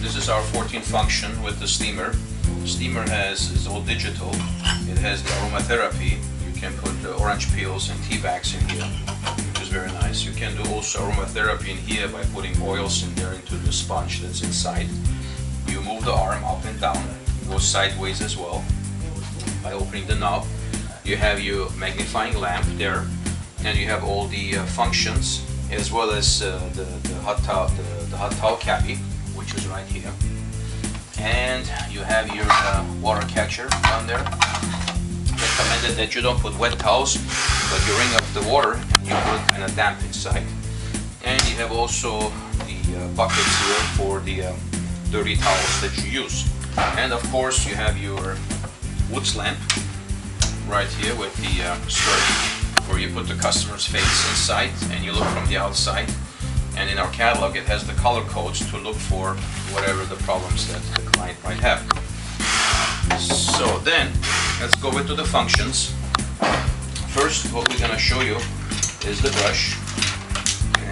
This is our 14th function with the steamer. Steamer is all digital. It has the aromatherapy. You can put orange peels and tea bags in here, which is very nice. You can do also aromatherapy in here by putting oils in there into the sponge that's inside. You move the arm up and down, go sideways as well by opening the knob. You have your magnifying lamp there, and you have all the functions, as well as the hot towel cabbie, which is right here. And you have your water catcher down there. Recommended that you don't put wet towels, but you wring up the water and you put kind of damp inside. And you have also the buckets here for the dirty towels that you use. And of course you have your wood lamp right here with the skirt, where you put the customer's face inside and you look from the outside. And in our catalog it has the color codes to look for whatever the problems that the client might have. So then let's go into the functions. First, what we're going to show you is the brush.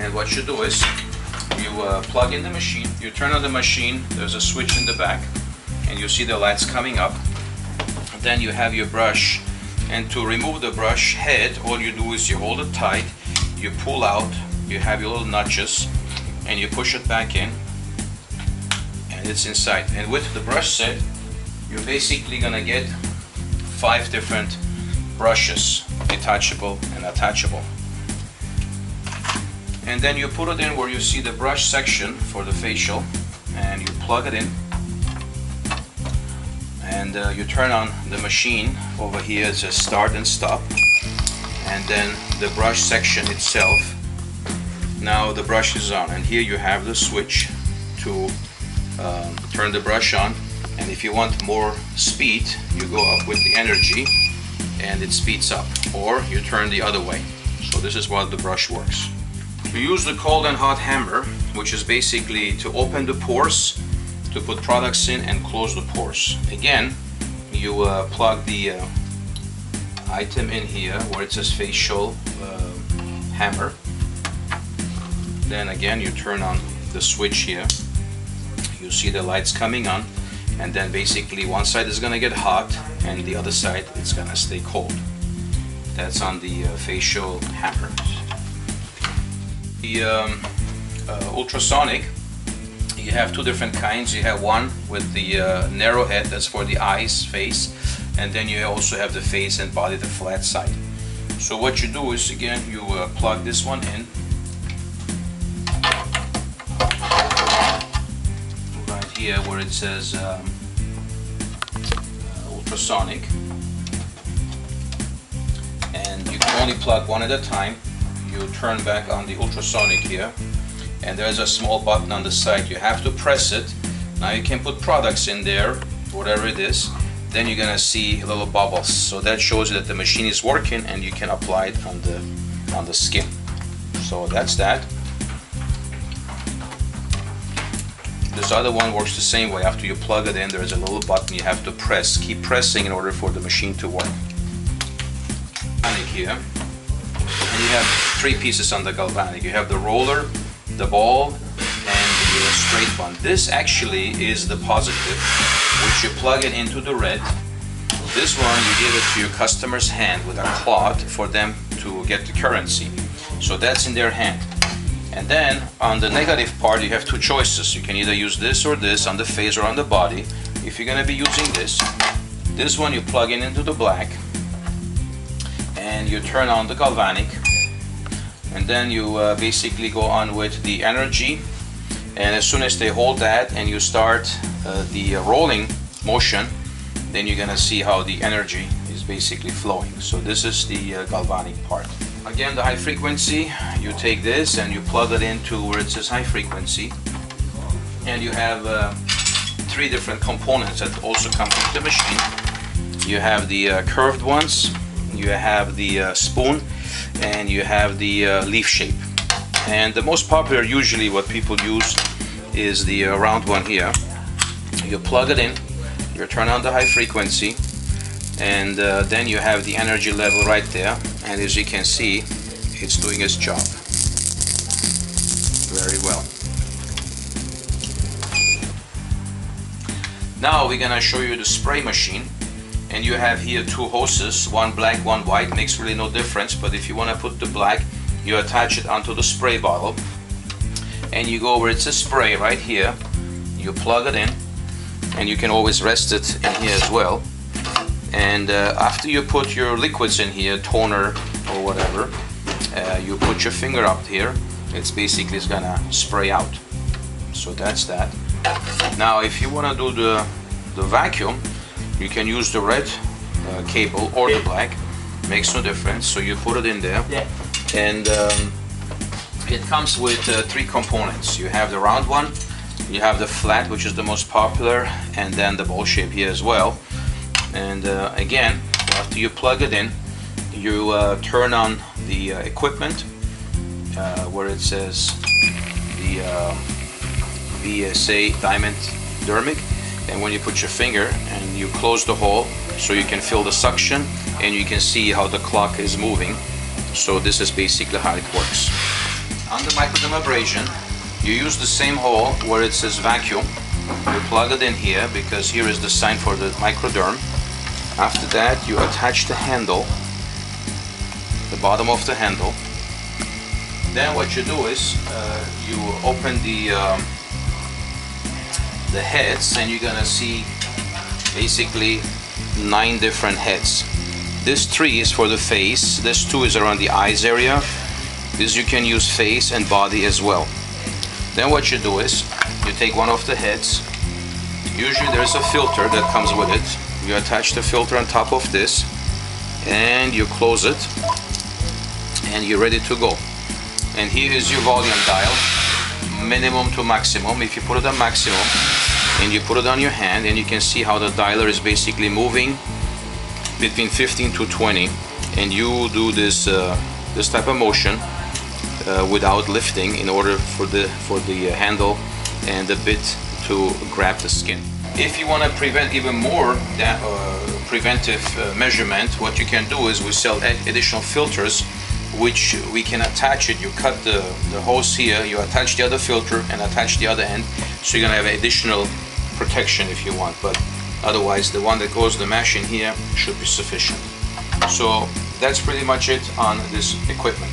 And what you do is you plug in the machine, you turn on the machine, there's a switch in the back, and you see the lights coming up. Then you have your brush, and to remove the brush head, all you do is you hold it tight, you pull out, you have your little notches, and you push it back in, and it's inside. And with the brush set, you're basically gonna get 5 different brushes, detachable and attachable. And then you put it in where you see the brush section for the facial, and you plug it in, and you turn on the machine. Over here it says start and stop, and then the brush section itself. Now the brush is on, and here you have the switch to turn the brush on. And if you want more speed, you go up with the energy and it speeds up, or you turn the other way. So this is how the brush works. You use the cold and hot hammer, which is basically to open the pores, to put products in and close the pores. Again, you plug the item in here where it says facial hammer. Then again you turn on the switch here. You see the lights coming on, and then basically one side is gonna get hot and the other side it's gonna stay cold. That's on the facial hammer. The ultrasonic, you have 2 different kinds. You have one with the narrow head, that's for the eyes, face, and then you also have the face and body, the flat side. So what you do is, again, you plug this one in right here where it says ultrasonic, and you can only plug one at a time. You turn back on the ultrasonic here, and there's a small button on the side. You have to press it. Now you can put products in there, whatever it is. Then you're gonna see little bubbles. So that shows you that the machine is working and you can apply it on the skin. So that's that. This other one works the same way. After you plug it in, there's a little button you have to press. Keep pressing in order for the machine to work. Here, and you have 3 pieces on the galvanic. You have the roller, the ball, and the straight one. This actually is the positive, which you plug it into the red. This one you give it to your customer's hand with a cloth for them to get the currency. So that's in their hand. And then on the negative part you have 2 choices. You can either use this or this on the face or on the body. If you're going to be using this one you plug in into the black, and you turn on the galvanic, and then you basically go on with the energy, and as soon as they hold that and you start the rolling motion, then you're gonna see how the energy is basically flowing. So this is the galvanic part. Again, the high frequency, you take this and you plug it into where it says high frequency, and you have 3 different components that also come with the machine. You have the curved ones, you have the spoon, and you have the leaf shape. And the most popular, usually what people use, is the round one here. You plug it in, you turn on the high frequency, and then you have the energy level right there, and as you can see, it's doing its job very well. Now we're gonna show you the spray machine, and you have here two hoses, one black, one white. Makes really no difference, but if you want to put the black, you attach it onto the spray bottle, and you go where it says spray right here, you plug it in, and you can always rest it in here as well. And after you put your liquids in here, toner or whatever, you put your finger up here. It's basically gonna spray out. So that's that. Now if you want to do the vacuum, you can use the red cable or the black. Makes no difference. So you put it in there, and it comes with three components. You have the round one, you have the flat, which is the most popular, and then the ball shape here as well. And again, after you plug it in, you turn on the equipment where it says the VSA Diamond Dermic, and when you put your finger and you close the hole, so you can feel the suction and you can see how the clock is moving. So this is basically how it works. On the microdermabrasion, you use the same hole where it says vacuum. You plug it in here because here is the sign for the microderm. After that, you attach the handle, the bottom of the handle. Then what you do is you open the heads, and you're gonna see basically 9 different heads. This 3 is for the face, this 2 is around the eyes area. This you can use face and body as well. Then what you do is you take one of the heads. Usually there's a filter that comes with it. You attach the filter on top of this, and you close it, and you're ready to go. And here is your volume dial, minimum to maximum. If you put it on maximum and you put it on your hand, and you can see how the dialer is basically moving between 15 to 20, and you do this this type of motion without lifting in order for the handle and the bit to grab the skin. If you want to prevent even more that preventive measurement, what you can do is we sell additional filters which we can attach it. You cut the hose here, you attach the other filter and attach the other end, so you're gonna have additional protection if you want, but otherwise the one that goes the mesh in here should be sufficient. So that's pretty much it on this equipment.